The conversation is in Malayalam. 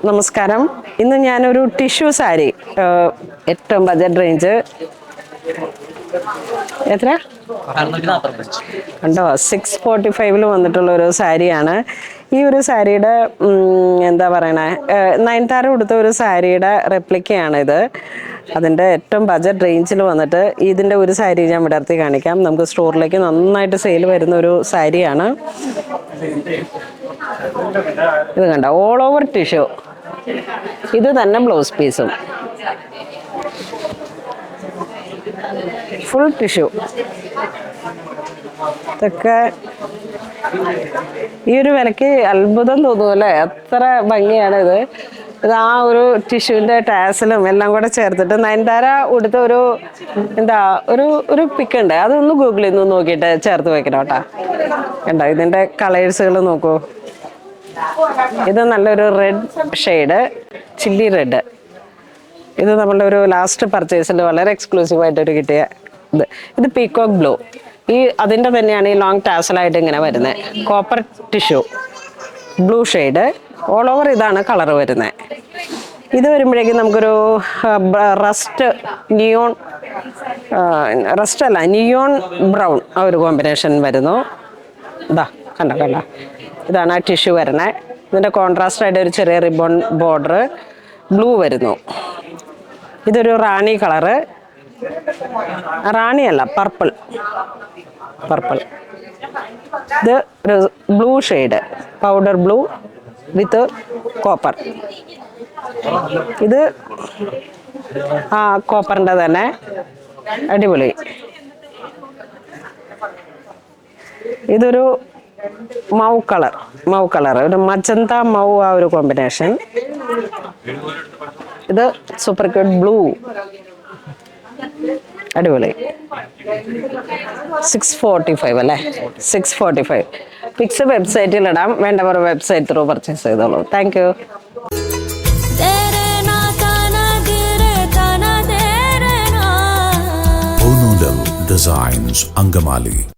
നമസ്കാരം. ഇന്ന് ഞാനൊരു ടിഷ്യൂ സാരി, ഏറ്റവും ബജറ്റ് റേഞ്ച് എത്ര കണ്ടോ, 645 വന്നിട്ടുള്ള ഒരു സാരിയാണ്. ഈ ഒരു സാരിയുടെ എന്താ പറയണേ, നയൻതാര കൊടുത്ത ഒരു സാരിയുടെ റെപ്ലിക്കയാണ് ഇത്. അതിൻ്റെ ഏറ്റവും ബജറ്റ് റേഞ്ചിൽ വന്നിട്ട് ഇതിൻ്റെ ഒരു സാരി ഞാൻ വിടർത്തി കാണിക്കാം. നമുക്ക് സ്റ്റോറിലേക്ക് നന്നായിട്ട് സെയിൽ വരുന്ന ഒരു സാരിയാണ് ഇത്. കണ്ട, ഓൾ ഓവർ ടിഷ്യൂ. ഇത് തന്നെ ബ്ലൗസ് പീസും, ഫുൾ ടിഷ്യൂ. ഇതൊക്കെ ഈ ഒരു വിലക്ക് അത്ഭുതം തോന്നും അല്ലേ, അത്ര ഭംഗിയാണ് ഇത്. ഇത് ആ ഒരു ടിഷ്യൂവിൻ്റെ ടാസലും എല്ലാം കൂടെ ചേർത്തിട്ട് നയൻതാര ഉടുത്ത ഒരു എന്താ ഒരു പിക്ക് ഉണ്ട്, അതൊന്ന് ഗൂഗിളിൽ നിന്ന് നോക്കിയിട്ട് ചേർത്ത് വെക്കണം കേട്ടോ. കണ്ടോ, ഇതിൻ്റെ കളേഴ്സുകൾ നോക്കൂ. ഇത് നല്ലൊരു റെഡ് ഷെയ്ഡ്, ചില്ലി റെഡ്. ഇത് നമ്മളുടെ ഒരു ലാസ്റ്റ് പർച്ചേസിൽ വളരെ എക്സ്ക്ലൂസീവായിട്ടൊരു കിട്ടിയ ഇത് പീകോക്ക് ബ്ലൂ. അതിൻ്റെ തന്നെയാണ് ഈ ലോങ് ടാസലായിട്ട് ഇങ്ങനെ വരുന്നത്. Copper tissue, blue shade, all over ഇതാണ് കളർ വരുന്നത്. ഇത് വരുമ്പോഴേക്കും നമുക്കൊരു നിയോൺ ബ്രൗൺ ആ ഒരു കോമ്പിനേഷൻ വരുന്നു. ഇതാ കണ്ട, ഇതാണ് ആ ടിഷ്യൂ വരുന്നത്. ഇതിൻ്റെ കോൺട്രാസ്റ്റ് ആയിട്ട് ഒരു ചെറിയ റിബൺ ബോർഡർ ബ്ലൂ വരുന്നു. ഇതൊരു റാണി കളറ്, റാണിയല്ല, പർപ്പിൾ. ഇത് ഒരു ബ്ലൂ ഷെയ്ഡ്, പൗഡർ ബ്ലൂ വിത്ത് കോപ്പർ. ഇത് ആ കോപ്പറിൻ്റെ തന്നെ അടിപൊളി. ഇതൊരു മൗ കളർ, ഒരു മജന്ത മൗ ആ ഒരു കോമ്പിനേഷൻ. ഇത് സൂപ്പർ ക്യൂട്ട് ബ്ലൂ, അടിപൊളി. 645 അല്ലേ, 645. പിക്സ് വെബ്സൈറ്റിൽ ഇടാം, വേണ്ടവർ വെബ്സൈറ്റ് ത്രൂ പർച്ചേസ് ചെയ്തോളൂ. Thank you. Designs, Angamali.